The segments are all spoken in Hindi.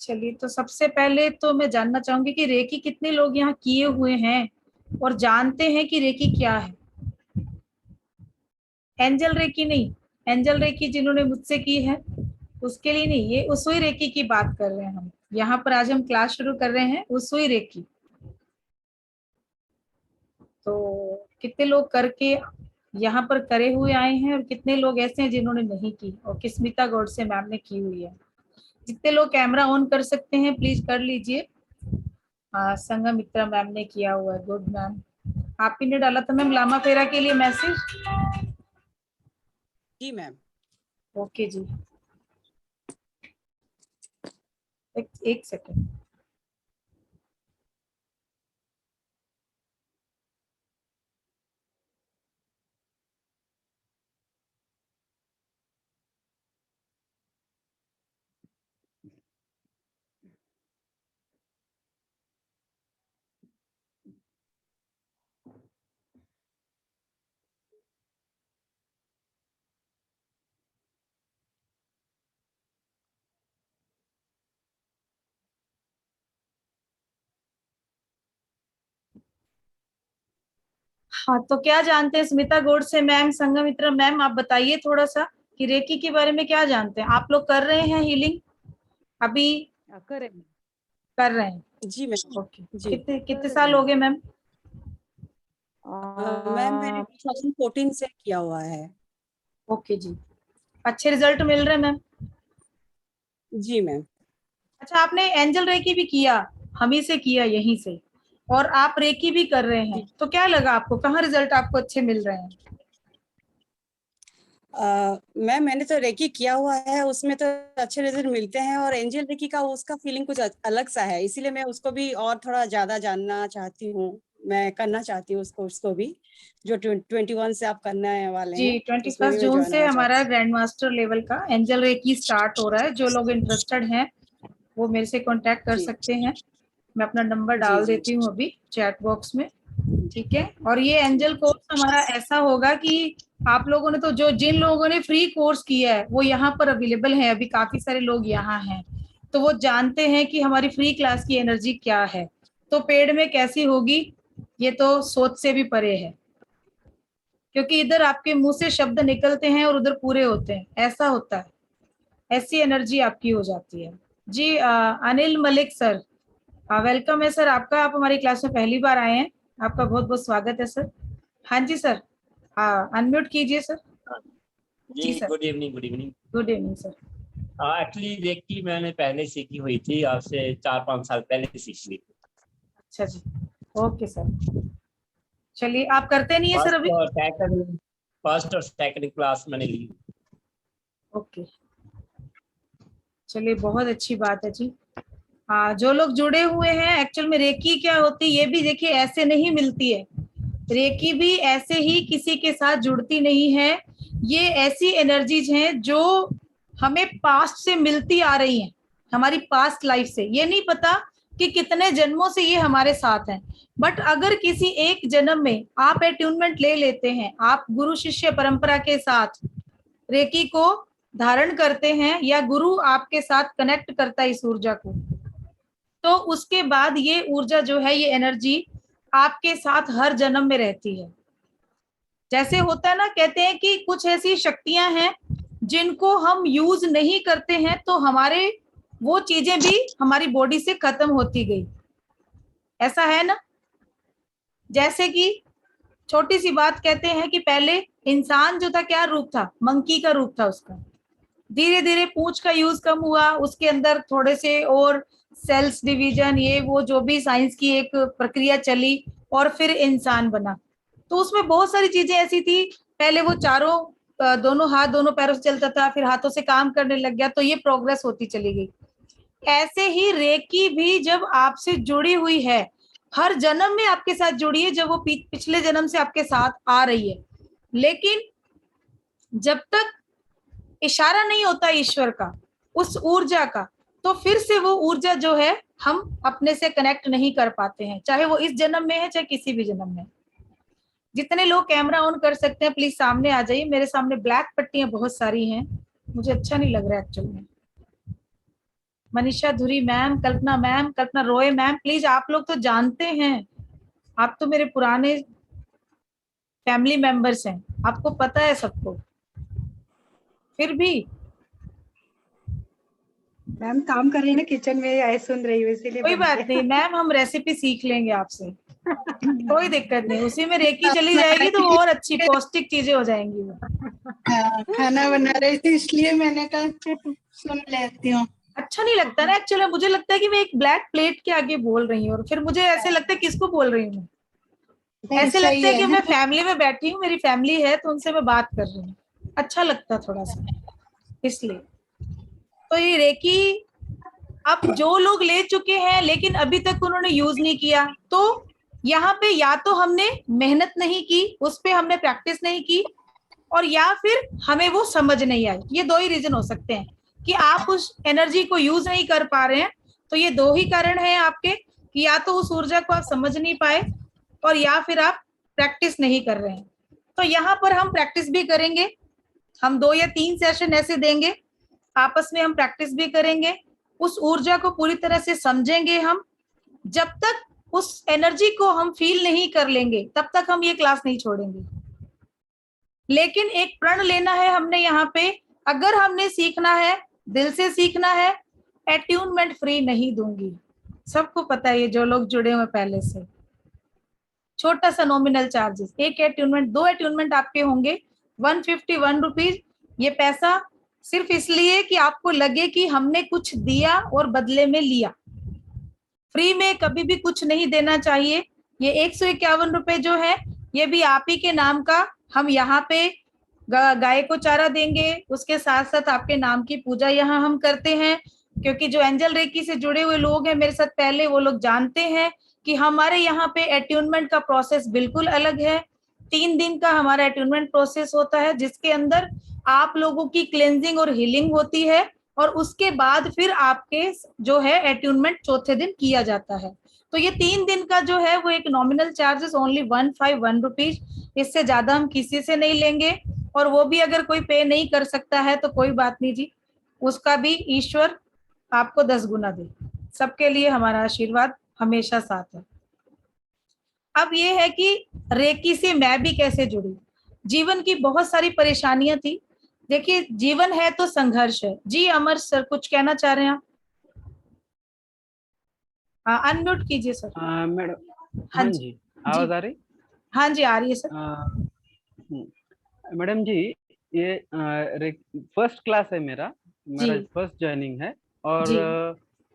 चलिए, तो सबसे पहले तो मैं जानना चाहूंगी कि रेकी कितने लोग यहाँ किए हुए हैं और जानते हैं कि रेकी क्या है। एंजल रेकी नहीं, एंजल रेकी जिन्होंने मुझसे की है उसके लिए नहीं, ये उसुई रेकी की बात कर रहे हैं हम। यहाँ पर आज हम क्लास शुरू कर रहे हैं उसुई रेकी। तो कितने लोग करके यहाँ पर करे हुए आए हैं और कितने लोग ऐसे हैं जिन्होंने नहीं की और किस्मिता गौडसे मैम ने की हुई है। जितने लोग कैमरा ऑन कर सकते हैं प्लीज कर लीजिए। हाँ, संगमित्रा मैम ने किया हुआ है, गुड मैम। आप ही ने डाला था मैम लामा फेरा के लिए मैसेज। जी मैम। ओके जी, एक सेकेंड। हाँ, तो क्या जानते हैं स्मिता गोडसे मैम, संगमित्रा मैम, आप बताइए थोड़ा सा कि रेकी के बारे में क्या जानते हैं। आप लोग कर रहे हैं हीलिंग अभी? कर रहे हैं। जी मैम। ओके, जी कितने कितने साल हो गए मैम? मैम मैंने 2014 से किया हुआ है। ओके जी, अच्छे रिजल्ट मिल रहे हैं मैम? जी मैम। अच्छा, आपने एंजल रेकी भी किया, हम ही से किया यहीं से, और आप रेकी भी कर रहे हैं, तो क्या लगा आपको, कहाँ रिजल्ट आपको अच्छे मिल रहे हैं? मैम मैंने तो रेकी किया हुआ है, उसमें तो अच्छे रिजल्ट मिलते हैं, और एंजल रेकी का उसका फीलिंग कुछ अलग सा है, इसीलिए मैं उसको भी और थोड़ा ज्यादा जानना चाहती हूँ। मैं करना चाहती हूँ उसको भी, जो 21 से आप करने वाले जी, हैं उसमें 21 भी मैं जून ज्वाइन से होना हमारा चाहती ग्रैंड मास्टर लेवल का एंजल रेकी स्टार्ट हो रहा है। जो लोग इंटरेस्टेड हैं वो मेरे से कांटेक्ट कर हूँ। जी सकते हैं। मैं अपना नंबर जी डाल जी। देती हूँ अभी चैट बॉक्स में, ठीक है। और ये एंजल कोर्स हमारा ऐसा होगा कि आप लोगों ने तो जो जिन लोगों ने फ्री कोर्स किया है वो यहाँ पर अवेलेबल है, अभी काफी सारे लोग यहाँ हैं, तो वो जानते हैं कि हमारी फ्री क्लास की एनर्जी क्या है। तो पेड में कैसी होगी ये तो सोच से भी परे है, क्योंकि इधर आपके मुंह से शब्द निकलते हैं और उधर पूरे होते हैं, ऐसा होता है, ऐसी एनर्जी आपकी हो जाती है। जी अनिल मलिक सर, वेलकम है सर आपका, आप हमारी क्लास में पहली बार आए हैं, आपका बहुत बहुत स्वागत है सर। हाँ जी सर, अनम्यूट कीजिए सर। जी जी sir, good evening, good evening. Good evening sir. Actually reiki मैंने पहले सीखी हुई थी, आज से 4-5 साल पहले सीख ली थी। अच्छा जी, ओके सर। चलिए, आप करते नहीं है सर फर्स्ट अभी? और सेकंड फर्स्ट और सेकंड क्लास मैंने ली। ओके, चलिए बहुत अच्छी बात है जी। हाँ, जो लोग जुड़े हुए हैं, एक्चुअल में रेकी क्या होती है ये भी देखिए, ऐसे नहीं मिलती है। रेकी भी ऐसे ही किसी के साथ जुड़ती नहीं है। ये ऐसी एनर्जीज हैं जो हमें पास्ट से मिलती आ रही हैं, हमारी पास्ट लाइफ से। ये नहीं पता कि कितने जन्मों से ये हमारे साथ हैं, बट अगर किसी एक जन्म में आप अट्यूनमेंट ले लेते हैं, आप गुरु शिष्य परंपरा के साथ रेकी को धारण करते हैं या गुरु आपके साथ कनेक्ट करता है इस ऊर्जा को, तो उसके बाद ये ऊर्जा जो है, ये एनर्जी आपके साथ हर जन्म में रहती है। जैसे होता है ना, कहते हैं कि कुछ ऐसी शक्तियां हैं जिनको हम यूज नहीं करते हैं तो हमारे वो चीजें भी हमारी बॉडी से खत्म होती गई, ऐसा है ना। जैसे कि छोटी सी बात, कहते हैं कि पहले इंसान जो था क्या रूप था, मंकी का रूप था उसका। धीरे धीरे पूंछ का यूज कम हुआ, उसके अंदर थोड़े से और सेल्स डिवीजन, ये वो जो भी साइंस की एक प्रक्रिया चली, और फिर इंसान बना। तो उसमें बहुत सारी चीजें ऐसी थी, पहले वो चारों दोनों हाथ दोनों पैरों से चलता था, फिर हाथों से काम करने लग गया, तो ये प्रोग्रेस होती चली गई। ऐसे ही रेकी भी जब आपसे जुड़ी हुई है, हर जन्म में आपके साथ जुड़ी है, जब वो पिछले जन्म से आपके साथ आ रही है, लेकिन जब तक इशारा नहीं होता ईश्वर का, उस ऊर्जा का, तो फिर से वो ऊर्जा जो है हम अपने से कनेक्ट नहीं कर पाते हैं, चाहे वो इस जन्म में है चाहे किसी भी जन्म में। जितने लोग कैमरा ऑन कर सकते हैं प्लीज सामने आ जाइए। मेरे सामने ब्लैक पट्टियां बहुत सारी हैं, मुझे अच्छा नहीं लग रहा है एक्चुअल में। मनीषा धुरी ma'am, Kalpana Roy ma'am, please आप लोग तो जानते हैं, आप तो मेरे पुराने फैमिली मेंबर्स हैं, आपको पता है सबको, फिर भी मैम काम कर रही है ना किचन में, आई सुन रही हूँ इसीलिए कोई बंद बात किया। नहीं मैम, हम रेसिपी सीख लेंगे आपसे, कोई दिक्कत नहीं, उसी में रेकी चली जाएगी तो और अच्छी पौष्टिक चीजें हो जाएंगी वो। हाँ, खाना बना रही थी इसलिए मैंने कहा सुन लेती हूँ। अच्छा नहीं लगता ना एक्चुअली, मुझे लगता है कि मैं एक ब्लैक प्लेट के आगे बोल रही हूँ और फिर मुझे ऐसे लगता है किसको बोल रही हूँ, ऐसे लगता है कि मैं फैमिली में बैठी हूँ, मेरी फैमिली है तो उनसे मैं बात कर रही हूँ, अच्छा लगता थोड़ा सा, इसलिए। तो ये रेकी अब जो लोग ले चुके हैं लेकिन अभी तक उन्होंने यूज नहीं किया, तो यहाँ पे या तो हमने मेहनत नहीं की, उस पे हमने प्रैक्टिस नहीं की, और या फिर हमें वो समझ नहीं आई। ये दो ही रीजन हो सकते हैं कि आप उस एनर्जी को यूज नहीं कर पा रहे हैं, तो ये दो ही कारण हैं आपके, कि या तो उस ऊर्जा को आप समझ नहीं पाए और या फिर आप प्रैक्टिस नहीं कर रहे हैं। तो यहाँ पर हम प्रैक्टिस भी करेंगे, हम 2 या 3 सेशन ऐसे देंगे, आपस में हम प्रैक्टिस भी करेंगे, उस ऊर्जा को पूरी तरह से समझेंगे हम। जब तक उस एनर्जी को हम फील नहीं कर लेंगे तब तक हम ये क्लास नहीं छोड़ेंगे। लेकिन एक प्रण लेना है हमने यहाँ पे, अगर हमने सीखना है, दिल से सीखना है, एट्यूनमेंट फ्री नहीं दूंगी, सबको पता है ये जो लोग जुड़े हुए पहले से। छोटा सा नॉमिनल चार्जेस, एक एट्यूनमेंट, 2 एट्यूनमेंट आपके होंगे 151 रुपीज। ये पैसा सिर्फ इसलिए कि आपको लगे कि हमने कुछ दिया और बदले में लिया, फ्री में कभी भी कुछ नहीं देना चाहिए। ये 151 रुपए जो है ये भी आप ही के नाम का, हम यहाँ पे गाय को चारा देंगे, उसके साथ साथ आपके नाम की पूजा यहाँ हम करते हैं, क्योंकि जो एंजल रेकी से जुड़े हुए लोग हैं मेरे साथ पहले, वो लोग जानते हैं कि हमारे यहाँ पे एट्यूनमेंट का प्रोसेस बिल्कुल अलग है। 3 दिन का हमारा एट्यूनमेंट प्रोसेस होता है जिसके अंदर आप लोगों की क्लेंजिंग और हीलिंग होती है, और उसके बाद फिर आपके जो है एट्यूनमेंट चौथे दिन किया जाता है। तो ये 3 दिन का जो है वो एक नॉमिनल चार्जेस ओनली 151 रुपीज, इससे ज्यादा हम किसी से नहीं लेंगे। और वो भी अगर कोई पे नहीं कर सकता है तो कोई बात नहीं जी, उसका भी ईश्वर आपको 10 गुना दे। सबके लिए हमारा आशीर्वाद हमेशा साथ है। अब ये है कि रेकी से मैं भी कैसे जुड़ी, जीवन की बहुत सारी परेशानियां थी। देखिए जीवन है तो संघर्ष है जी। अमर सर कुछ कहना चाह रहे हैं आप? अनम्यूट कीजिए सर। मैडम, हाँ हाँ जी जी, आवाज आ रही? हाँ जी आ रही है सर। मैडम जी, ये फर्स्ट क्लास है मेरा जी फर्स्ट ज्वाइनिंग है, और जी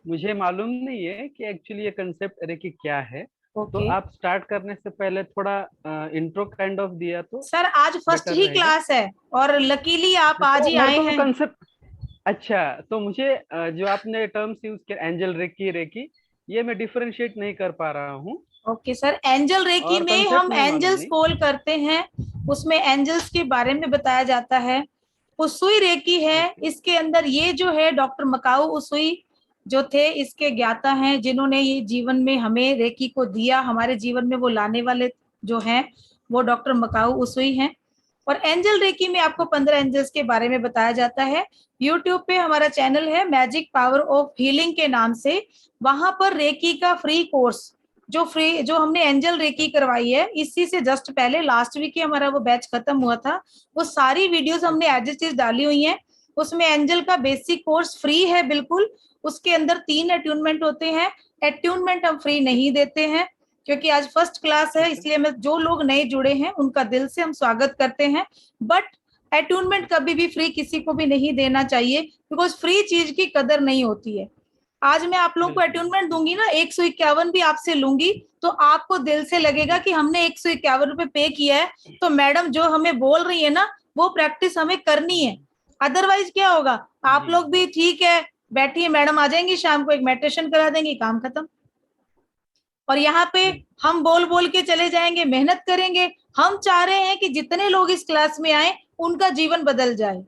मुझे मालूम नहीं है कि एक्चुअली ये कंसेप्ट रेकी क्या है। तो ओके आप स्टार्ट करने से पहले थोड़ा इंट्रो काइंड ऑफ दिया तो सर, आज फर्स्ट बेटर ही रहेगा। क्लास है और लकीली आप आज तो ही मेरे आए को वो हैं। कंसेप्ट अच्छा, तो मुझे जो आपने टर्म्स यूज किया एंजल रेकी रेकी, ये मैं डिफरेंशिएट नहीं कर पा रहा हूँ, ओके सर, एंजल रेकी और में कंसेप्ट हम में मालूम एंजल्स नहीं। कॉल करते हैं, उसमें एंजल्स के बारे में बताया जाता है। उसुई रेकी है, ओके, इसके अंदर ये जो है डॉक्टर मकाऊ उसुई जो थे इसके ज्ञाता हैं, जिन्होंने ये जीवन में हमें रेकी को दिया, हमारे जीवन में वो लाने वाले जो हैं वो डॉक्टर मकाऊ उसुई हैं। और एंजल रेकी में आपको 15 एंजल्स के बारे में बताया जाता है। यूट्यूब पे हमारा चैनल है मैजिक पावर ऑफ हीलिंग के नाम से, वहां पर रेकी का फ्री कोर्स जो हमने एंजल रेकी करवाई है, इसी से जस्ट पहले लास्ट वीक ही हमारा वो बैच खत्म हुआ था, वो सारी वीडियोस हमने एज इट इज डाली हुई हैं। उसमें एंजल का बेसिक कोर्स फ्री है बिल्कुल, उसके अंदर 3 अट्यूनमेंट होते हैं। अट्यूनमेंट हम फ्री नहीं देते हैं क्योंकि आज फर्स्ट क्लास है, इसलिए मैं जो लोग नए जुड़े हैं उनका दिल से हम स्वागत करते हैं। बट अट्यूनमेंट कभी भी फ्री किसी को भी नहीं देना चाहिए, बिकॉज फ्री चीज की कदर नहीं होती है। आज मैं आप लोगों को अट्यूनमेंट दूंगी ना, 151 भी आपसे लूंगी तो आपको दिल से लगेगा कि हमने 151 रुपए पे किया है, तो मैडम जो हमें बोल रही है ना वो प्रैक्टिस हमें करनी है। अदरवाइज क्या होगा, आप लोग भी ठीक है बैठिए, मैडम आ जाएंगी शाम को, एक मेडिटेशन करा देंगी, काम खत्म। और यहाँ पे हम बोल बोल के चले जाएंगे, मेहनत करेंगे। हम चाह रहे हैं कि जितने लोग इस क्लास में आए उनका जीवन बदल जाए।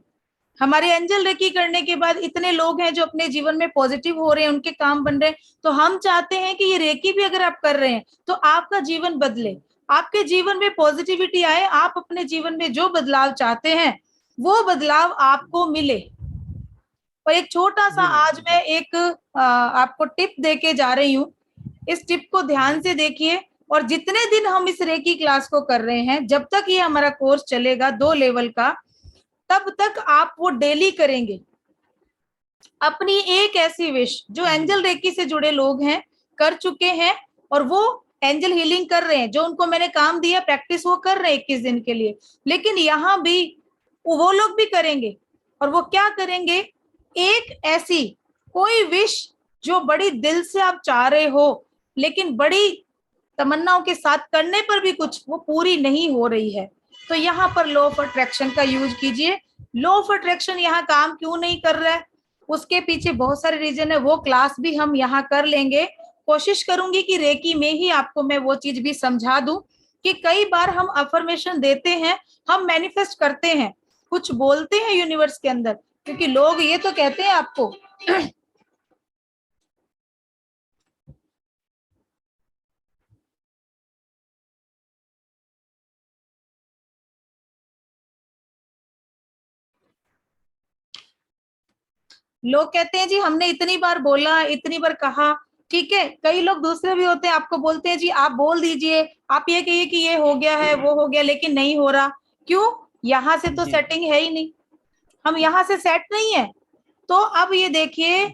हमारे एंजल रेकी करने के बाद इतने लोग हैं जो अपने जीवन में पॉजिटिव हो रहे हैं, उनके काम बन रहे हैं, तो हम चाहते हैं कि ये रेकी भी अगर आप कर रहे हैं तो आपका जीवन बदले, आपके जीवन में पॉजिटिविटी आए, आप अपने जीवन में जो बदलाव चाहते हैं वो बदलाव आपको मिले। और एक छोटा सा जी मैम, आज मैं एक आपको टिप देके जा रही हूँ। इस टिप को ध्यान से देखिए, और जितने दिन हम इस रेकी क्लास को कर रहे हैं, जब तक ये हमारा कोर्स चलेगा 2 लेवल का, तब तक आप वो डेली करेंगे। अपनी एक ऐसी विश जो एंजल रेकी से जुड़े लोग हैं, कर चुके हैं, और वो एंजल हीलिंग कर रहे हैं, जो उनको मैंने काम दिया प्रैक्टिस वो कर रहे हैं 21 दिन के लिए, लेकिन यहाँ भी वो लोग भी करेंगे। और वो क्या करेंगे, एक ऐसी कोई विश जो बड़ी दिल से आप चाह रहे हो, लेकिन बड़ी तमन्नाओं के साथ करने पर भी कुछ वो पूरी नहीं हो रही है, तो यहाँ पर लॉ ऑफ अट्रैक्शन का यूज कीजिए। लॉ ऑफ अट्रैक्शन यहाँ काम क्यों नहीं कर रहा है, उसके पीछे बहुत सारे रीजन है, वो क्लास भी हम यहाँ कर लेंगे। कोशिश करूंगी कि रेकी में ही आपको मैं वो चीज भी समझा दूं कि कई बार हम अफर्मेशन देते हैं, हम मैनिफेस्ट करते हैं, कुछ बोलते हैं यूनिवर्स के अंदर, क्योंकि लोग ये तो कहते हैं आपको लोग कहते हैं जी हमने इतनी बार बोला, इतनी बार कहा, ठीक है। कई लोग दूसरे भी होते हैं, आपको बोलते हैं जी आप बोल दीजिए, आप ये कहिए कि ये हो गया है, वो हो गया, लेकिन नहीं हो रहा। क्यों? यहाँ से तो जी। सेटिंग है ही नहीं, हम यहाँ से सेट नहीं है। तो अब ये देखिए,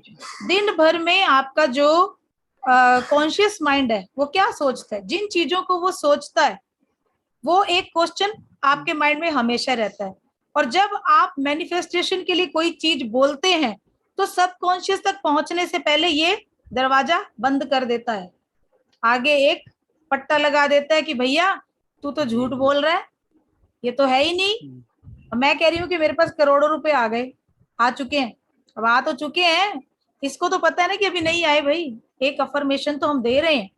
दिन भर में आपका जो कॉन्शियस माइंड है वो क्या सोचता है, जिन चीजों को वो सोचता है, वो एक क्वेश्चन आपके माइंड में हमेशा रहता है। और जब आप मैनिफेस्टेशन के लिए कोई चीज बोलते हैं, तो सबकॉन्शियस तक पहुंचने से पहले ये दरवाजा बंद कर देता है, आगे एक पट्टा लगा देता है कि भैया तू तो झूठ बोल रहा है, ये तो है ही नहीं। मैं कह रही हूँ कि मेरे पास करोड़ों रुपए आ गए, आ चुके हैं, अब आ तो चुके हैं, इसको तो पता है ना कि अभी नहीं आए भाई, एक अफर्मेशन तो हम दे रहे हैं,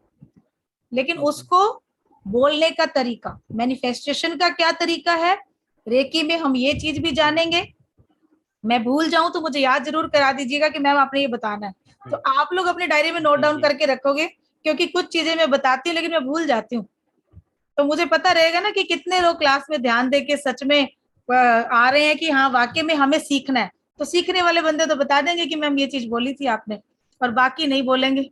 लेकिन उसको बोलने का तरीका, मैनिफेस्टेशन का क्या तरीका है, रेकी में हम ये चीज भी जानेंगे। मैं भूल जाऊं तो मुझे याद जरूर करा दीजिएगा कि मैम आपने ये बताना है, तो आप लोग अपनी डायरी में नोट डाउन करके रखोगे, क्योंकि कुछ चीजें मैं बताती हूँ लेकिन मैं भूल जाती हूँ, तो मुझे पता रहेगा ना कि कितने लोग क्लास में ध्यान देके सच में आ रहे हैं कि हाँ वाकई में हमें सीखना है। तो सीखने वाले बंदे तो बता देंगे कि मैम ये चीज बोली थी आपने, और बाकी नहीं बोलेंगे।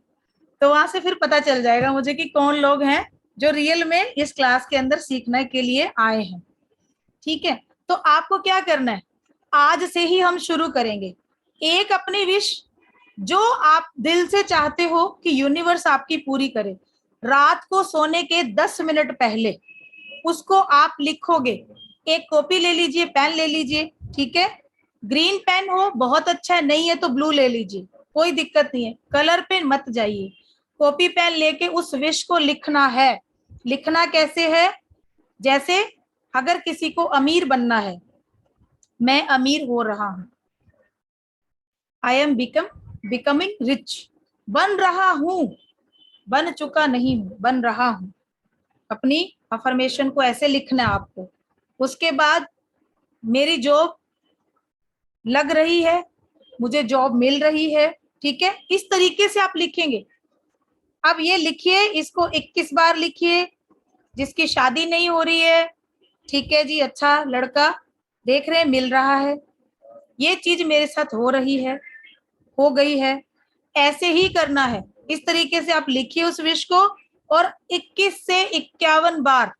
तो वहां से फिर पता चल जाएगा मुझे कि कौन लोग हैं जो रियल में इस क्लास के अंदर सीखने के लिए आए हैं। ठीक है, तो आपको क्या करना है, आज से ही हम शुरू करेंगे। एक अपनी विश जो आप दिल से चाहते हो कि यूनिवर्स आपकी पूरी करे, रात को सोने के 10 मिनट पहले उसको आप लिखोगे। एक कॉपी ले लीजिए, पेन ले लीजिए, ठीक है, ग्रीन पेन हो बहुत अच्छा है, नहीं है तो ब्लू ले लीजिए, कोई दिक्कत नहीं है, कलर पे मत जाइए। कॉपी पेन लेके उस विश को लिखना है। लिखना कैसे है, जैसे अगर किसी को अमीर बनना है, मैं अमीर हो रहा हूं, आई एम बिकमिंग रिच, बन रहा हूं, बन चुका नहीं हूं, बन रहा हूं। अपनी अफर्मेशन को ऐसे लिखना है आपको। उसके बाद मेरी जॉब लग रही है, मुझे जॉब मिल रही है, ठीक है, इस तरीके से आप लिखेंगे। अब ये लिखिए, इसको 21 बार लिखिए। जिसकी शादी नहीं हो रही है, ठीक है जी, अच्छा लड़का देख रहे हैं मिल रहा है, ये चीज मेरे साथ हो रही है, हो गई है, ऐसे ही करना है। इस तरीके से आप लिखिए उस विश को, और 21 से 51 बार,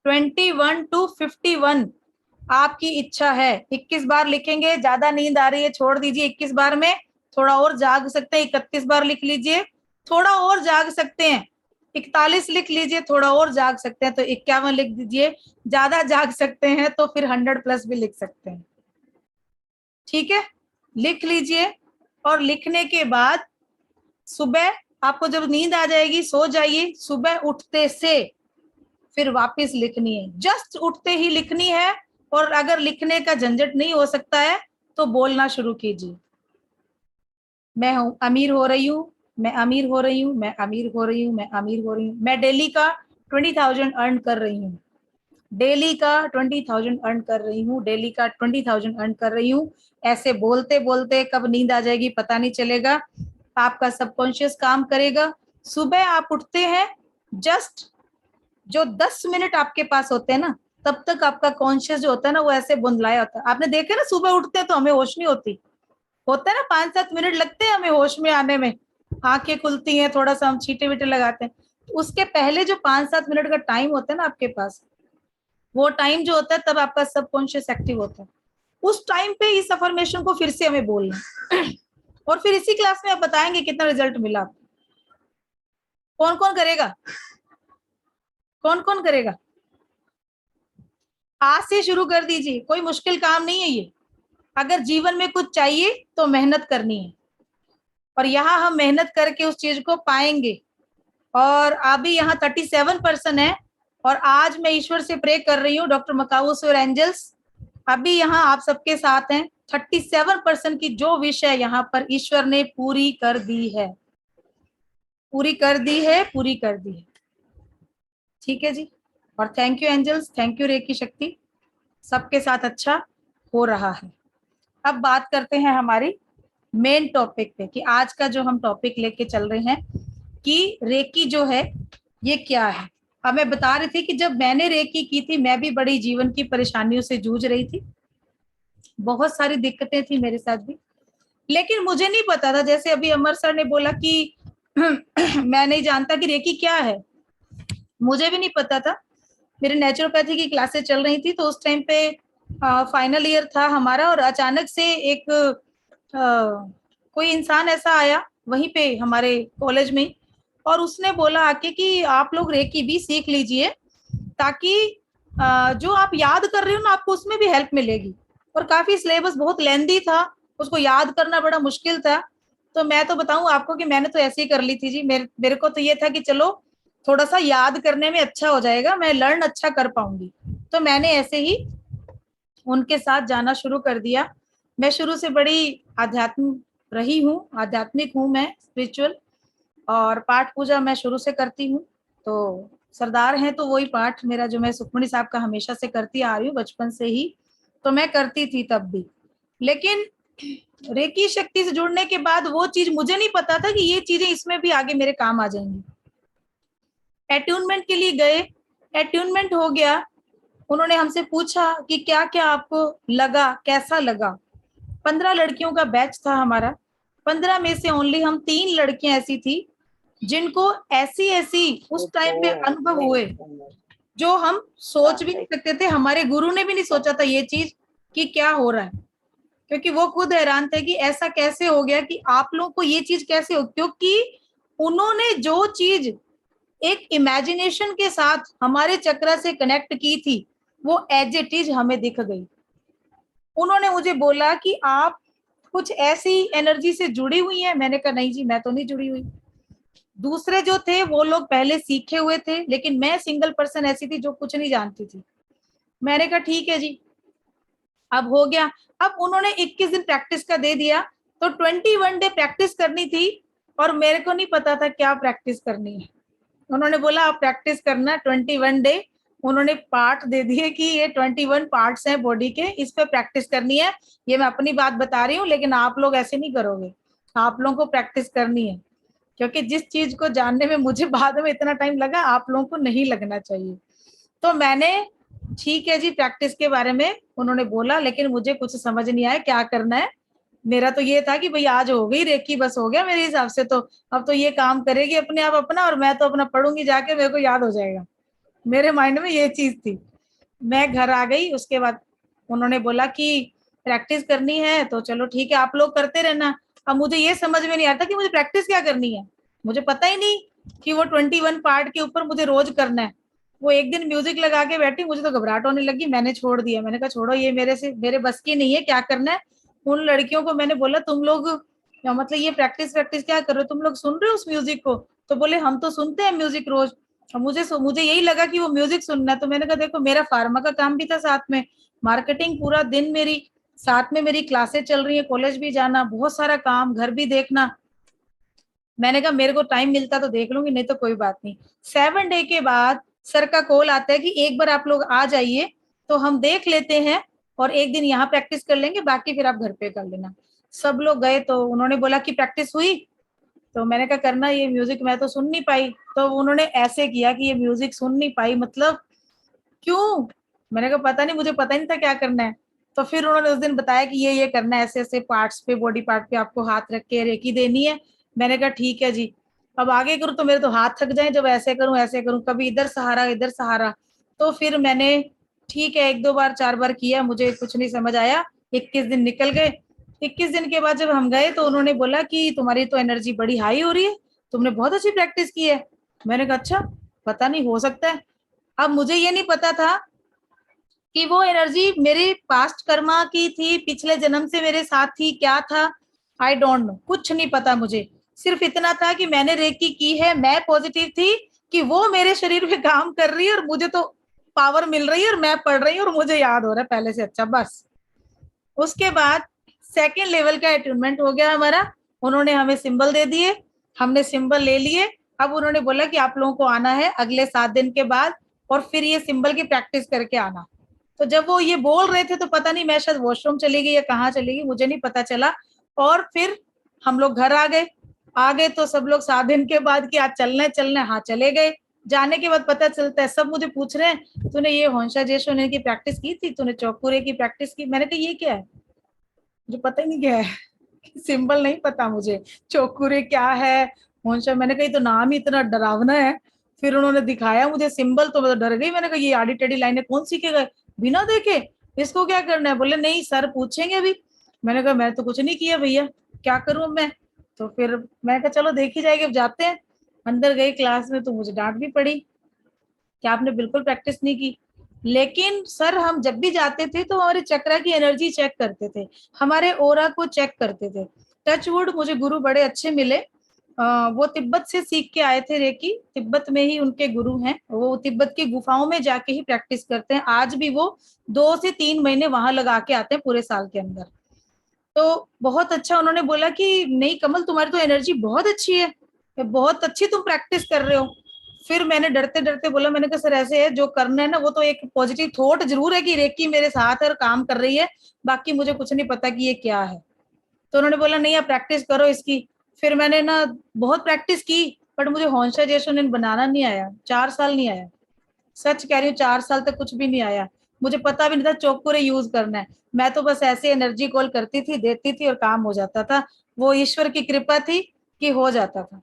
21 to 51 आपकी इच्छा है, 21 बार लिखेंगे। ज्यादा नींद आ रही है छोड़ दीजिए, 21 बार में थोड़ा और जाग सकते हैं, 31 बार लिख लीजिए, थोड़ा और जाग सकते हैं, 41 लिख लीजिए, थोड़ा और जाग सकते हैं तो 51 लिख दीजिए, ज्यादा जाग सकते हैं तो फिर 100+ भी लिख सकते हैं। ठीक है, लिख लीजिए। और लिखने के बाद सुबह आपको जब नींद आ जाएगी सो जाइए, सुबह उठते से फिर वापस लिखनी है, जस्ट उठते ही लिखनी है। और अगर लिखने का झंझट नहीं हो सकता है तो बोलना शुरू कीजिए, मैं हूँ अमीर हो रही हूँ, मैं अमीर हो रही हूँ, मैं अमीर हो रही हूँ, मैं अमीर हो रही हूँ, मैं डेली का 20,000 अर्न कर रही हूँ, डेली का 20,000 अर्न कर रही हूँ, डेली का 20,000 अर्न कर रही हूँ। ऐसे बोलते बोलते कब नींद आ जाएगी पता नहीं चलेगा, आपका सबकॉन्शियस काम करेगा। सुबह आप उठते हैं, जस्ट जो 10 मिनट आपके पास होते हैं ना, तब तक आपका कॉन्शियस जो होता है ना वो ऐसे बुंदलाया होता है। आपने देखा ना, सुबह उठते हैं तो हमें होश नहीं होती, होता है ना, 5-7 मिनट लगते हैं हमें होश में आने में, आंखें खुलती हैं, थोड़ा सा हम छींटे वीटे लगाते हैं। तो उसके पहले जो 5-7 मिनट का टाइम होता है ना आपके पास, वो टाइम जो होता है तब आपका सबकॉन्शियस एक्टिव होता है। उस टाइम पे इस अफर्मेशन को फिर से हमें बोलना और फिर इसी क्लास में आप बताएंगे कितना रिजल्ट मिला। कौन कौन करेगा, कौन कौन करेगा? आज से शुरू कर दीजिए, कोई मुश्किल काम नहीं है ये। अगर जीवन में कुछ चाहिए तो मेहनत करनी है, और यहाँ हम मेहनत करके उस चीज को पाएंगे। और अभी यहाँ 37% है, और आज मैं ईश्वर से प्रे कर रही हूँ, डॉक्टर मकाउस और एंजल्स अभी यहाँ आप सबके साथ हैं। 37% की जो विश है यहाँ पर ईश्वर ने पूरी कर दी है, पूरी कर दी है, पूरी कर दी है। ठीक है जी, और thank you angels, thank you reiki Shakti, सबके साथ अच्छा हो रहा है। अब बात करते हैं हमारी मेन टॉपिक पे, कि आज का जो हम टॉपिक लेके चल रहे हैं कि रेकी जो है ये क्या है। अब मैं बता रही थी कि जब मैंने रेकी की थी, मैं भी बड़ी जीवन की परेशानियों से जूझ रही थी, बहुत सारी दिक्कतें थी मेरे साथ भी, लेकिन मुझे नहीं पता था, जैसे अभी अमर सर ने बोला कि मैं नहीं जानता कि रेकी क्या है, मुझे भी नहीं पता था। मेरे नेचुरोपैथी की क्लासेस चल रही थी, तो उस टाइम पे फाइनल ईयर था हमारा, और अचानक से एक कोई इंसान ऐसा आया वहीं पे हमारे कॉलेज में, और उसने बोला आके कि आप लोग रेकी भी सीख लीजिए, ताकि जो आप याद कर रहे हो ना आपको उसमें भी हेल्प मिलेगी। और काफी सिलेबस बहुत लेंदी था, उसको याद करना बड़ा मुश्किल था। तो मैं तो बताऊं आपको कि मैंने तो ऐसे ही कर ली थी जी। मेरे को तो ये था कि चलो थोड़ा सा याद करने में अच्छा हो जाएगा, मैं लर्न अच्छा कर पाऊंगी। तो मैंने ऐसे ही उनके साथ जाना शुरू कर दिया। मैं शुरू से बड़ी आध्यात्मिक रही हूँ, आध्यात्मिक हूँ मैं, स्पिरिचुअल, और पाठ पूजा मैं शुरू से करती हूँ। तो सरदार हैं तो वही पाठ मेरा जो मैं सुखमणि साहब का हमेशा से करती आ रही हूँ बचपन से ही, तो मैं करती थी तब भी। लेकिन रेकी शक्ति से जुड़ने के बाद वो चीज मुझे नहीं पता था कि ये चीजें इसमें भी आगे मेरे काम आ जाएंगी। अट्यूनमेंट के लिए गए, अट्यूनमेंट हो गया, उन्होंने हमसे पूछा कि क्या क्या आपको लगा, कैसा लगा। 15 लड़कियों का बैच था हमारा, 15 में से ओनली हम 3 लड़कियां ऐसी थी जिनको ऐसी ऐसी उस टाइम पे अनुभव हुए जो हम सोच भी नहीं सकते थे। हमारे गुरु ने भी नहीं सोचा था ये चीज कि क्या हो रहा है, क्योंकि वो खुद हैरान थे कि ऐसा कैसे हो गया, कि आप लोगों को ये चीज कैसे हो, क्योंकि उन्होंने जो चीज एक इमेजिनेशन के साथ हमारे चक्र से कनेक्ट की थी वो एज इट इज हमें दिख गई। उन्होंने मुझे बोला कि आप कुछ ऐसी एनर्जी से जुड़ी हुई हैं। मैंने कहा नहीं जी, मैं तो नहीं जुड़ी हुई। दूसरे जो थे वो लोग पहले सीखे हुए थे, लेकिन मैं सिंगल पर्सन ऐसी थी जो कुछ नहीं जानती थी। मैंने कहा ठीक है जी, अब हो गया। अब उन्होंने 21 दिन प्रैक्टिस का दे दिया, तो 21 डे प्रैक्टिस करनी थी, और मेरे को नहीं पता था क्या प्रैक्टिस करनी है। उन्होंने बोला आप प्रैक्टिस करना 21 डे। उन्होंने पार्ट दे दिए कि ये 21 पार्ट्स हैं बॉडी के, इस पे प्रैक्टिस करनी है। ये मैं अपनी बात बता रही हूँ, लेकिन आप लोग ऐसे नहीं करोगे, आप लोगों को प्रैक्टिस करनी है, क्योंकि जिस चीज को जानने में मुझे बाद में इतना टाइम लगा, आप लोगों को नहीं लगना चाहिए। तो मैंने ठीक है जी प्रैक्टिस के बारे में उन्होंने बोला, लेकिन मुझे कुछ समझ नहीं आया क्या करना है। मेरा तो ये था कि भाई आज हो गई रेकी, बस हो गया मेरे हिसाब से, तो अब तो ये काम करेगी अपने आप अपना, और मैं तो अपना पढ़ूंगी जाके, मेरे को याद हो जाएगा। मेरे माइंड में ये चीज थी। मैं घर आ गई, उसके बाद उन्होंने बोला कि प्रैक्टिस करनी है तो चलो ठीक है आप लोग करते रहना। अब मुझे ये समझ में नहीं आता कि मुझे प्रैक्टिस क्या करनी है, मुझे पता ही नहीं कि वो 21 पार्ट के ऊपर मुझे रोज करना है। वो एक दिन म्यूजिक लगा के बैठी, मुझे तो घबराहट होने लगी, मैंने छोड़ दिया। मैंने कहा छोड़ो, ये मेरे बस की नहीं है, क्या करना है। उन लड़कियों को मैंने बोला तुम लोग मतलब ये प्रैक्टिस क्या कर रहे हो, तुम लोग सुन रहे हो उस म्यूजिक को? तो बोले हम तो सुनते हैं म्यूजिक रोज। और मुझे यही लगा कि वो म्यूजिक सुनना है। तो मैंने कहा देखो मेरा फार्मा का काम भी था साथ में, मार्केटिंग पूरा दिन मेरी साथ में, मेरी क्लासेस चल रही है, कॉलेज भी जाना, बहुत सारा काम, घर भी देखना। मैंने कहा मेरे को टाइम मिलता तो देख लूंगी, नहीं तो कोई बात नहीं। 7 डे के बाद सर का कॉल आता है कि एक बार आप लोग आ जाइए तो हम देख लेते हैं, और एक दिन यहाँ प्रैक्टिस कर लेंगे, बाकी फिर आप घर पे कर लेना। सब लोग गए, तो उन्होंने बोला कि प्रैक्टिस हुई? तो मैंने कहा करना, ये म्यूजिक मैं तो सुन नहीं पाई। तो उन्होंने ऐसे किया कि ये म्यूजिक सुन नहीं पाई मतलब क्यों? मैंने कहा पता नहीं, मुझे पता नहीं था क्या करना है। तो फिर उन्होंने उस दिन बताया कि ये करना है, ऐसे ऐसे पार्ट्स पे, बॉडी पार्ट पे आपको हाथ रख के रेकी देनी है। मैंने कहा ठीक है जी। अब आगे करूँ तो मेरे तो हाथ थक जाए, जब ऐसे करूँ कभी इधर सहारा इधर सहारा। तो फिर मैंने ठीक है 1-2 बार 4 बार किया, मुझे कुछ नहीं समझ आया। 21 दिन निकल गए। 21 दिन के बाद जब हम गए तो उन्होंने बोला कि तुम्हारी तो एनर्जी बड़ी हाई हो रही है, तुमने बहुत अच्छी प्रैक्टिस की है। मैंने कहा अच्छा, पता नहीं, हो सकता है। अब मुझे ये नहीं पता था कि वो एनर्जी मेरे पास्ट कर्मा की थी, पिछले जन्म से मेरे साथ थी, क्या था, आई डोंट नो, कुछ नहीं पता मुझे। सिर्फ इतना था कि मैंने रेकी की है, मैं पॉजिटिव थी कि वो मेरे शरीर में काम कर रही है और मुझे तो पावर मिल रही है और मैं पढ़ रही हूँ और मुझे याद हो रहा है पहले से अच्छा, बस। उसके बाद सेकेंड लेवल का अटूनमेंट हो गया हमारा। उन्होंने हमें सिंबल दे दिए, हमने सिंबल ले लिए। अब उन्होंने बोला कि आप लोगों को आना है अगले 7 दिन के बाद और फिर ये सिंबल की प्रैक्टिस करके आना। तो जब वो ये बोल रहे थे तो पता नहीं मैं शायद वॉशरूम चली गई या कहाँ चली गई, मुझे नहीं पता चला। और फिर हम लोग घर आ गए तो सब लोग 7 दिन के बाद कि आज चलना है, हाँ चले गए। जाने के बाद पता चलता है, सब मुझे पूछ रहे हैं तूने ये होंशा जेशोनेन की प्रैक्टिस की थी, तूने चौकुरे की प्रैक्टिस की? मैंने कहा ये क्या है, मुझे पता ही नहीं क्या है सिंबल नहीं पता मुझे, चौकुरे क्या है, होंशा। मैंने कहा तो नाम ही इतना डरावना है। फिर उन्होंने दिखाया मुझे सिंबल तो मैं तो डर गई। मैंने कहा ये आड़ी टेढ़ी लाइनें कौन सीखेगा बिना देखे, इसको क्या करना है? बोले नहीं सर पूछेंगे अभी। मैंने कहा मैं तो कुछ नहीं किया भैया, क्या करूं मैं? तो फिर मैं कहा चलो देखी जाएगी, अब जाते हैं। अंदर गई क्लास में तो मुझे डांट भी पड़ी कि आपने बिल्कुल प्रैक्टिस नहीं की। लेकिन सर हम जब भी जाते थे तो हमारे चक्रा की एनर्जी चेक करते थे, हमारे ओरा को चेक करते थे। टचवुड मुझे गुरु बड़े अच्छे मिले। वो तिब्बत से सीख के आए थे रेकी, तिब्बत में ही उनके गुरु हैं, वो तिब्बत की गुफाओं में जाके ही प्रैक्टिस करते हैं। आज भी वो 2 से 3 महीने वहां लगा के आते हैं पूरे साल के अंदर। तो बहुत अच्छा उन्होंने बोला कि नहीं कमल तुम्हारी तो एनर्जी बहुत अच्छी है, बहुत अच्छी तुम प्रैक्टिस कर रहे हो। फिर मैंने डरते डरते बोला, मैंने कहा सर ऐसे है, जो करना है ना वो तो एक पॉजिटिव थॉट जरूर है कि रेकी मेरे साथ है और काम कर रही है, बाकी मुझे कुछ नहीं पता कि ये क्या है। तो उन्होंने बोला नहीं आप प्रैक्टिस करो इसकी। फिर मैंने ना बहुत प्रैक्टिस की, बट मुझे होंशा जेशोनेन बनाना नहीं आया, 4 साल नहीं आया, सच कह रही हूँ 4 साल तक कुछ भी नहीं आया। मुझे पता भी नहीं था चौकुरे यूज करना है, मैं तो बस ऐसे एनर्जी कॉल करती थी, देती थी और काम हो जाता था। वो ईश्वर की कृपा थी कि हो जाता था।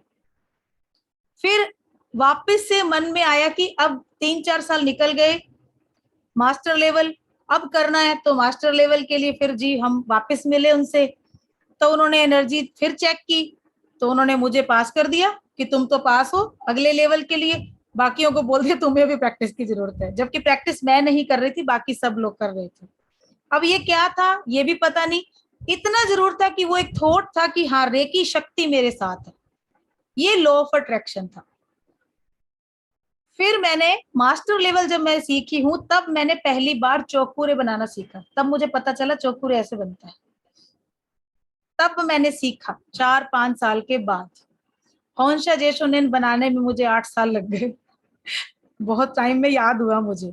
फिर वापस से मन में आया कि अब 3-4 साल निकल गए, मास्टर लेवल अब करना है। तो मास्टर लेवल के लिए फिर जी हम वापस मिले उनसे, तो उन्होंने एनर्जी फिर चेक की, तो उन्होंने मुझे पास कर दिया कि तुम तो पास हो अगले लेवल के लिए। बाकियों को बोल दिया तुम्हें भी प्रैक्टिस की जरूरत है, जबकि प्रैक्टिस मैं नहीं कर रही थी, बाकी सब लोग कर रहे थे। अब ये क्या था ये भी पता नहीं, इतना जरूर था कि वो एक थॉट था कि हाँ रेकी शक्ति मेरे साथ है, ये लॉ ऑफ अट्रैक्शन था। फिर मैंने मास्टर लेवल जब मैं सीखी हूं तब मैंने पहली बार चौकुरे बनाना सीखा, तब मुझे पता चला चौकुरे ऐसे बनता है। तब मैंने सीखा 4-5 साल के बाद। होंशा जेशोनेन बनाने में मुझे 8 साल लग गए बहुत टाइम में याद हुआ मुझे।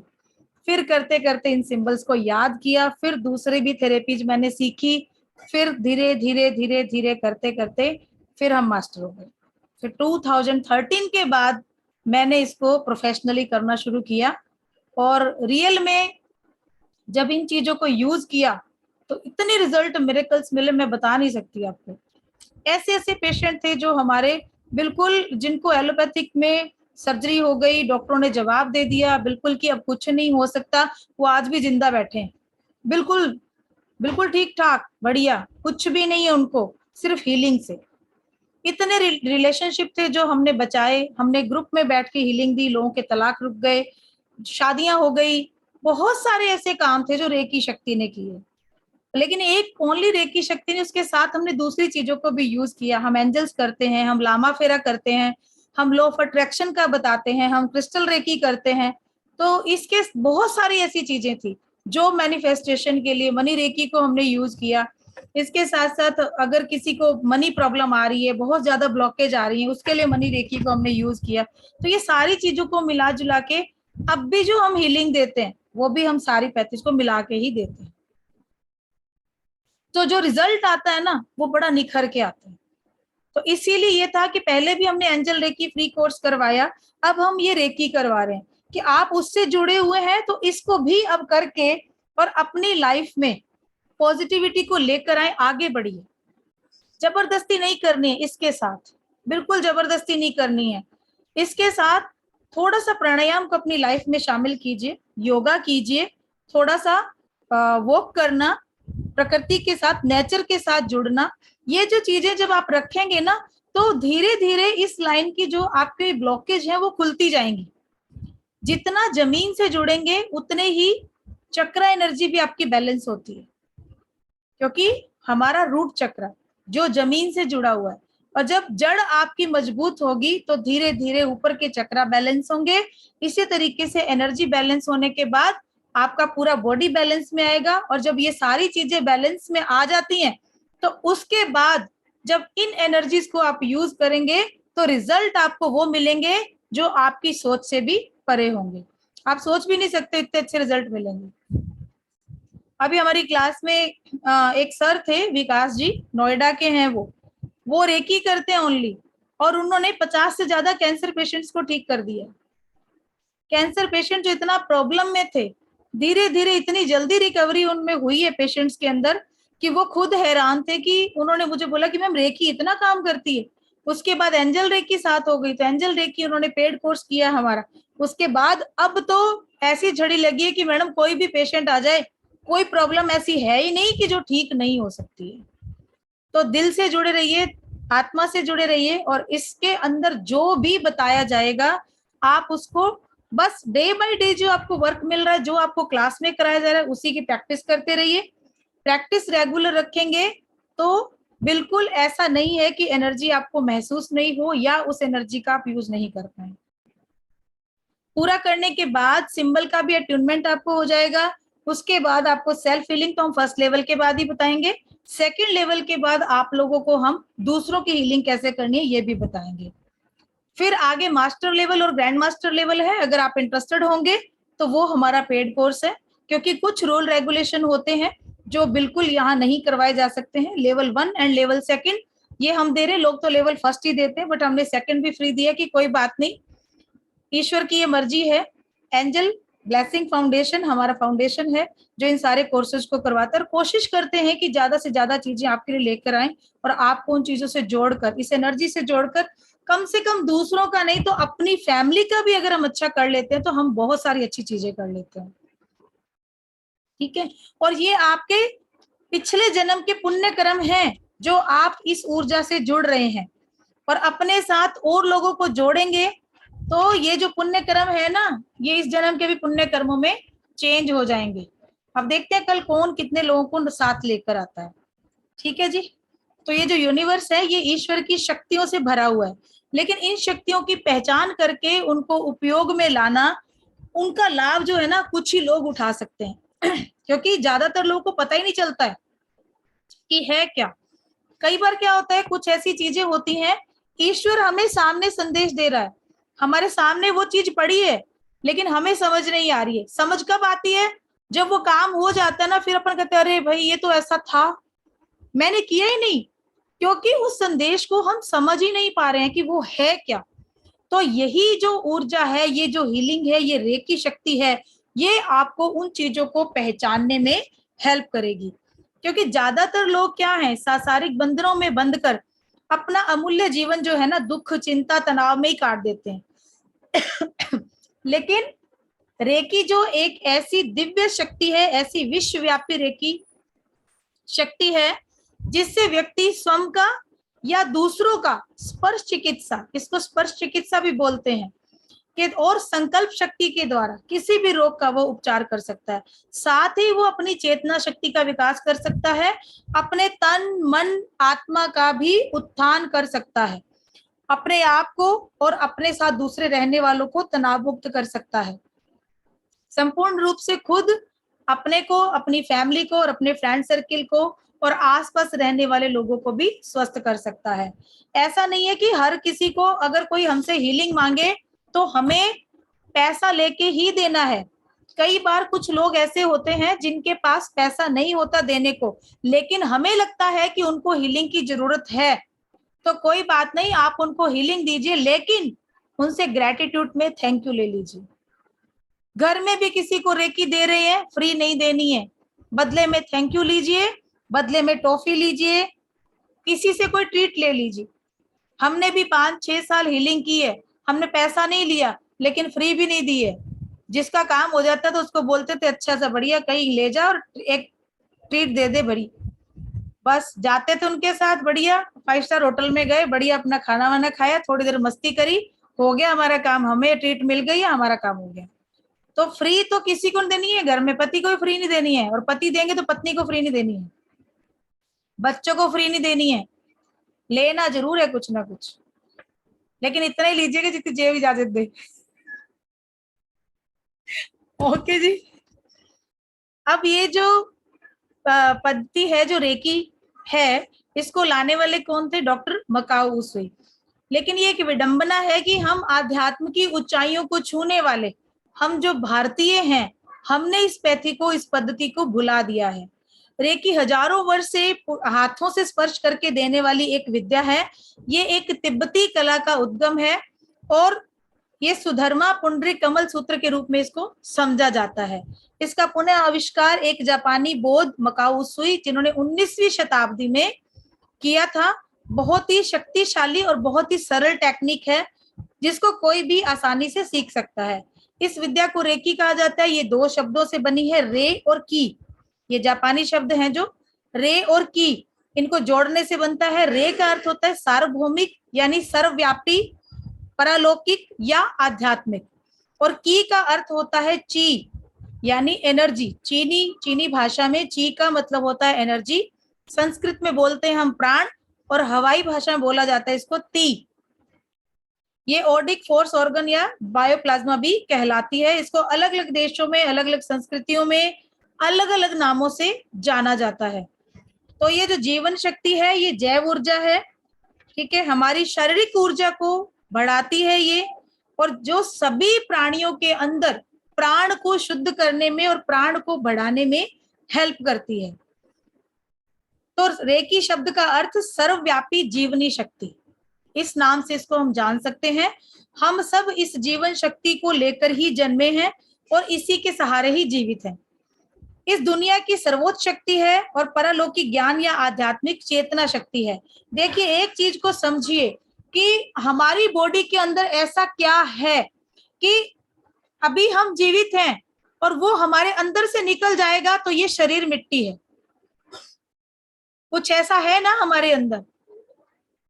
फिर करते करते इन सिंबल्स को याद किया, फिर दूसरी भी थेरेपीज मैंने सीखी, फिर धीरे धीरे धीरे धीरे करते करते फिर हम मास्टर हो गए। फिर 2013 के बाद मैंने इसको प्रोफेशनली करना शुरू किया और रियल में जब इन चीजों को यूज किया तो इतने रिजल्ट मिरेकल्स मिले मैं बता नहीं सकती आपको। ऐसे ऐसे पेशेंट थे जो हमारे बिल्कुल, जिनको एलोपैथिक में सर्जरी हो गई, डॉक्टरों ने जवाब दे दिया बिल्कुल कि अब कुछ नहीं हो सकता, वो आज भी जिंदा बैठे हैं, बिल्कुल बिल्कुल ठीक ठाक बढ़िया, कुछ भी नहीं है उनको, सिर्फ हीलिंग से। इतने रिलेशनशिप थे जो हमने बचाए, हमने ग्रुप में बैठ के हीलिंग दी, लोगों के तलाक रुक गए, शादियां हो गई, बहुत सारे ऐसे काम थे जो रेकी शक्ति ने किए। लेकिन एक ओनली रेकी शक्ति ने, उसके साथ हमने दूसरी चीजों को भी यूज किया। हम एंजल्स करते हैं, हम लामा फेरा करते हैं, हम लॉ ऑफ अट्रैक्शन का बताते हैं, हम क्रिस्टल रेकी करते हैं। तो इसके बहुत सारी ऐसी चीजें थी जो मैनिफेस्टेशन के लिए मनी रेकी को हमने यूज किया। इसके साथ साथ अगर किसी को मनी प्रॉब्लम आ रही है, बहुत ज्यादा ब्लॉकेज आ रही है, उसके लिए मनी रेकी को हमने यूज किया। तो ये सारी चीजों को मिला जुला के अब भी जो हम हीलिंग देते हैं वो भी हम सारी पैथेज को मिला के ही देते हैं। तो जो रिजल्ट आता है ना वो बड़ा निखर के आता है। तो इसीलिए ये था कि पहले भी हमने एंजल रेकी फ्री कोर्स करवाया, अब हम ये रेकी करवा रहे हैं कि आप उससे जुड़े हुए हैं तो इसको भी अब करके और अपनी लाइफ में पॉजिटिविटी को लेकर आए, आगे बढ़िए। जबरदस्ती नहीं करनी है इसके साथ, बिल्कुल जबरदस्ती नहीं करनी है। इसके साथ थोड़ा सा प्राणायाम को अपनी लाइफ में शामिल कीजिए, योगा कीजिए, थोड़ा सा वॉक करना, प्रकृति के साथ, नेचर के साथ जुड़ना, ये जो चीजें जब आप रखेंगे ना, तो धीरे धीरे इस लाइन की जो आपके ब्लॉकेज है वो खुलती जाएंगी। जितना जमीन से जुड़ेंगे उतने ही चक्र एनर्जी भी आपकी बैलेंस होती है, क्योंकि हमारा रूट चक्र जो जमीन से जुड़ा हुआ है, और जब जड़ आपकी मजबूत होगी तो धीरे धीरे ऊपर के चक्रा बैलेंस होंगे। इसी तरीके से एनर्जी बैलेंस होने के बाद आपका पूरा बॉडी बैलेंस में आएगा, और जब ये सारी चीजें बैलेंस में आ जाती हैं तो उसके बाद जब इन एनर्जीज को आप यूज करेंगे तो रिजल्ट आपको वो मिलेंगे जो आपकी सोच से भी परे होंगे। आप सोच भी नहीं सकते इतने अच्छे रिजल्ट मिलेंगे। अभी हमारी क्लास में एक सर थे, विकास जी, नोएडा के हैं वो रेकी करते हैं ओनली, और उन्होंने 50 से ज्यादा कैंसर पेशेंट्स को ठीक कर दिया। कैंसर पेशेंट जो इतना प्रॉब्लम में थे, धीरे धीरे इतनी जल्दी रिकवरी उनमें हुई है पेशेंट्स के अंदर कि वो खुद हैरान थे। कि उन्होंने मुझे बोला कि मैम रेकी इतना काम करती है। उसके बाद एंजल रेकी साथ हो गई, तो एंजल रेकी उन्होंने पेड कोर्स किया हमारा। उसके बाद अब तो ऐसी झड़ी लगी है कि मैडम कोई भी पेशेंट आ जाए, कोई प्रॉब्लम ऐसी है ही नहीं कि जो ठीक नहीं हो सकती है। तो दिल से जुड़े रहिए, आत्मा से जुड़े रहिए, और इसके अंदर जो भी बताया जाएगा आप उसको बस डे बाय डे जो आपको वर्क मिल रहा है, जो आपको क्लास में कराया जा रहा है, उसी की प्रैक्टिस करते रहिए। प्रैक्टिस रेगुलर रखेंगे तो बिल्कुल ऐसा नहीं है कि एनर्जी आपको महसूस नहीं हो या उस एनर्जी का आप यूज नहीं कर पाए। पूरा करने के बाद सिंबल का भी अट्यूनमेंट आपको हो जाएगा। उसके बाद आपको सेल्फ हीलिंग तो हम फर्स्ट लेवल के बाद ही बताएंगे, सेकंड लेवल के बाद आप लोगों को हम दूसरों की हीलिंग कैसे करनी है ये भी बताएंगे। फिर आगे मास्टर लेवल और ग्रैंड मास्टर लेवल है, अगर आप इंटरेस्टेड होंगे तो वो हमारा पेड कोर्स है, क्योंकि कुछ रूल रेगुलेशन होते हैं जो बिल्कुल यहाँ नहीं करवाए जा सकते हैं। लेवल 1 एंड लेवल 2 ये हम दे रहे, लोग तो लेवल 1 ही देते हैं, बट हमने 2 भी फ्री दिया कि कोई बात नहीं, ईश्वर की ये मर्जी है। एंजल ब्लेसिंग फाउंडेशन हमारा फाउंडेशन है जो इन सारे कोर्सेज को करवाता है, और कोशिश करते हैं कि ज्यादा से ज्यादा चीजें आपके लिए लेकर आएं, और आपको उन चीजों से जोड़कर, इस एनर्जी से जोड़कर, कम से कम दूसरों का नहीं तो अपनी फैमिली का भी अगर हम अच्छा कर लेते हैं तो हम बहुत सारी अच्छी चीजें कर लेते हैं। ठीक है, और ये आपके पिछले जन्म के पुण्य कर्म हैं जो आप इस ऊर्जा से जुड़ रहे हैं, और अपने साथ और लोगों को जोड़ेंगे तो ये जो पुण्य कर्म है ना, ये इस जन्म के भी पुण्य कर्मों में चेंज हो जाएंगे। अब देखते हैं कल कौन कितने लोगों को साथ लेकर आता है। ठीक है जी, तो ये जो यूनिवर्स है ये ईश्वर की शक्तियों से भरा हुआ है, लेकिन इन शक्तियों की पहचान करके उनको उपयोग में लाना, उनका लाभ जो है ना कुछ ही लोग उठा सकते हैं क्योंकि ज्यादातर लोगों को पता ही नहीं चलता है कि है क्या। कई बार क्या होता है, कुछ ऐसी चीजें होती हैं, ईश्वर हमें सामने संदेश दे रहा है, हमारे सामने वो चीज पड़ी है, लेकिन हमें समझ नहीं आ रही है। समझ कब आती है? जब वो काम हो जाता है ना, फिर अपन कहते हैं अरे भाई ये तो ऐसा था, मैंने किया ही नहीं, क्योंकि उस संदेश को हम समझ ही नहीं पा रहे हैं कि वो है क्या। तो यही जो ऊर्जा है, ये जो हीलिंग है, ये रेकी शक्ति है, ये आपको उन चीजों को पहचानने में हेल्प करेगी। क्योंकि ज्यादातर लोग क्या है, सांसारिक बंधनों में बंध कर अपना अमूल्य जीवन जो है ना दुख, चिंता, तनाव में ही काट देते हैं लेकिन रेकी जो एक ऐसी दिव्य शक्ति है, ऐसी विश्वव्यापी रेकी शक्ति है जिससे व्यक्ति स्वयं का या दूसरों का स्पर्श चिकित्सा, इसको स्पर्श चिकित्सा भी बोलते हैं, कि और संकल्प शक्ति के द्वारा किसी भी रोग का वो उपचार कर सकता है। साथ ही वो अपनी चेतना शक्ति का विकास कर सकता है, अपने तन, मन, आत्मा का भी उत्थान कर सकता है, अपने आप को और अपने साथ दूसरे रहने वालों को तनाव मुक्त कर सकता है, संपूर्ण रूप से खुद, अपने को, अपनी फैमिली को और अपने फ्रेंड सर्किल को और आसपास रहने वाले लोगों को भी स्वस्थ कर सकता है। ऐसा नहीं है कि हर किसी को अगर कोई हमसे हीलिंग मांगे तो हमें पैसा लेके ही देना है। कई बार कुछ लोग ऐसे होते हैं जिनके पास पैसा नहीं होता देने को, लेकिन हमें लगता है कि उनको हीलिंग की जरूरत है, तो कोई बात नहीं, आप उनको हीलिंग दीजिए, लेकिन उनसे ग्रेटिट्यूड में थैंक यू ले लीजिए। घर में भी किसी को रेकी दे रहे हैं, फ्री नहीं देनी है, बदले में थैंक यू लीजिए, बदले में टॉफी लीजिए, किसी से कोई ट्रीट ले लीजिए। हमने भी 5-6 साल हीलिंग की है, हमने पैसा नहीं लिया लेकिन फ्री भी नहीं दी है। जिसका काम हो जाता तो उसको बोलते थे अच्छा सा बढ़िया कहीं ले जा और एक ट्रीट दे दे बड़ी, बस जाते थे उनके साथ, बढ़िया 5 स्टार होटल में गए, बढ़िया अपना खाना वाना खाया, थोड़ी देर मस्ती करी, हो गया हमारा काम, हमें ट्रीट मिल गई, हमारा काम हो गया। तो फ्री तो किसी को नहीं देनी है, घर में पति को फ्री नहीं देनी है, और पति देंगे तो पत्नी को फ्री नहीं देनी है, बच्चों को फ्री नहीं देनी है, लेना जरूर है कुछ ना कुछ, लेकिन इतना ही लीजिएगा जितनी जेब इजाजत दे। ओके जी। अब ये जो पद्धति है जो रेकी है, इसको लाने वाले कौन थे? Doctor Macau उसुई। लेकिन ये एक विडंबना है कि हम आध्यात्म की ऊंचाइयों को छूने वाले, हम जो भारतीय हैं, हमने इस पैथी को, इस पद्धति को भुला दिया है। रेकी हजारों वर्ष से हाथों से स्पर्श करके देने वाली एक विद्या है। ये एक तिब्बती कला का उद्गम है और ये सुधर्मा पुंडरी कमल सूत्र के रूप में इसको समझा जाता है। इसका पुनः आविष्कार एक जापानी बौद्ध मकाओ उसुई, जिन्होंने 19वीं शताब्दी में किया था। बहुत ही शक्तिशाली और बहुत ही सरल टेक्निक है जिसको कोई भी आसानी से सीख सकता है। इस विद्या को रेकी कहा जाता है। ये 2 शब्दों से बनी है, रे और की। ये जापानी शब्द हैं जो रे और की, इनको जोड़ने से बनता है। रे का अर्थ होता है सार्वभौमिक यानी सर्वव्यापी, परलौकिक या आध्यात्मिक, और की का अर्थ होता है ची यानी एनर्जी। चीनी भाषा में ची का मतलब होता है एनर्जी। संस्कृत में बोलते हैं हम प्राण, और हवाई भाषा में बोला जाता है इसको ती। ये ओडिक फोर्स ऑर्गन या बायोप्लाज्मा भी कहलाती है। इसको अलग अलग देशों में, अलग अलग संस्कृतियों में अलग अलग नामों से जाना जाता है। तो ये जो जीवन शक्ति है ये जैव ऊर्जा है, ठीक है, हमारी शारीरिक ऊर्जा को बढ़ाती है ये, और जो सभी प्राणियों के अंदर प्राण को शुद्ध करने में और प्राण को बढ़ाने में हेल्प करती है। तो रेकी शब्द का अर्थ सर्वव्यापी जीवनी शक्ति, इस नाम से इसको हम जान सकते हैं। हम सब इस जीवन शक्ति को लेकर ही जन्मे हैं और इसी के सहारे ही जीवित हैं। इस दुनिया की सर्वोच्च शक्ति है और परलौकिक ज्ञान या आध्यात्मिक चेतना शक्ति है। देखिए एक चीज को समझिए कि हमारी बॉडी के अंदर ऐसा क्या है कि अभी हम जीवित हैं और वो हमारे अंदर से निकल जाएगा तो ये शरीर मिट्टी है। कुछ ऐसा है ना हमारे अंदर,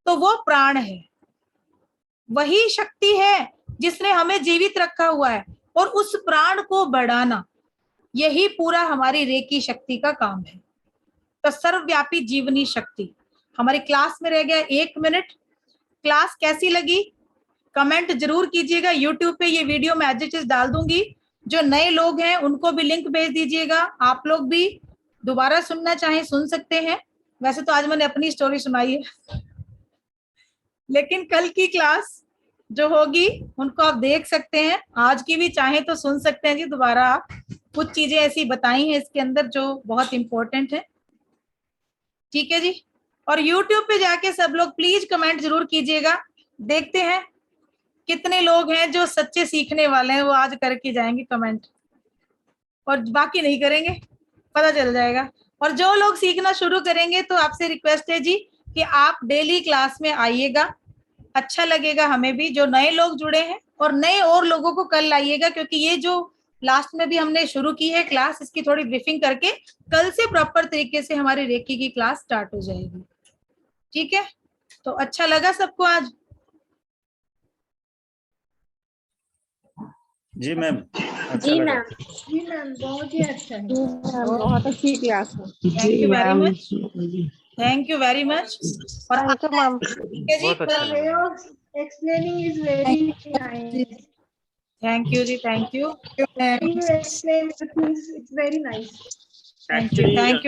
तो वो प्राण है, वही शक्ति है जिसने हमें जीवित रखा हुआ है, और उस प्राण को बढ़ाना यही पूरा हमारी रेकी शक्ति का काम है। तो सर्वव्यापी जीवनी शक्ति। हमारी क्लास में रह गया 1 मिनट। क्लास कैसी लगी कमेंट जरूर कीजिएगा। यूट्यूब पे ये वीडियो मैं एज इट इज डाल दूंगी। जो नए लोग हैं उनको भी लिंक भेज दीजिएगा। आप लोग भी दोबारा सुनना चाहें सुन सकते हैं। वैसे तो आज मैंने अपनी स्टोरी सुनाई है, लेकिन कल की क्लास जो होगी उनको आप देख सकते हैं। आज की भी चाहें तो सुन सकते हैं जी दोबारा। आप कुछ चीजें ऐसी बताई हैं इसके अंदर जो बहुत इंपॉर्टेंट है, ठीक है जी। और YouTube पे जाके सब लोग प्लीज कमेंट जरूर कीजिएगा। देखते हैं कितने लोग हैं जो सच्चे सीखने वाले हैं, वो आज करके जाएंगे कमेंट, और बाकी नहीं करेंगे, पता चल जाएगा। और जो लोग सीखना शुरू करेंगे तो आपसे रिक्वेस्ट है जी कि आप डेली क्लास में आइएगा, अच्छा लगेगा हमें भी। जो नए लोग जुड़े हैं और नए और लोगों को कल लाइएगा, क्योंकि ये जो लास्ट में भी हमने शुरू की है क्लास, इसकी थोड़ी ब्रीफिंग करके कल से प्रॉपर तरीके से हमारी रेकी की क्लास स्टार्ट हो जाएगी, ठीक है। तो अच्छा लगा सबको आज? जी मैम, अच्छा जी लगा। मैम, जी मैम, बहुत ही अच्छा है। बहुत अच्छी क्लास है। Thank you very much, thank you very much. और थैंक यू मैम। ठीक है जी, बहुत अच्छा The way लगा। of explaining is very nice. Thank you जी, thank you, You explain the things, it's very nice. Thank you, thank you.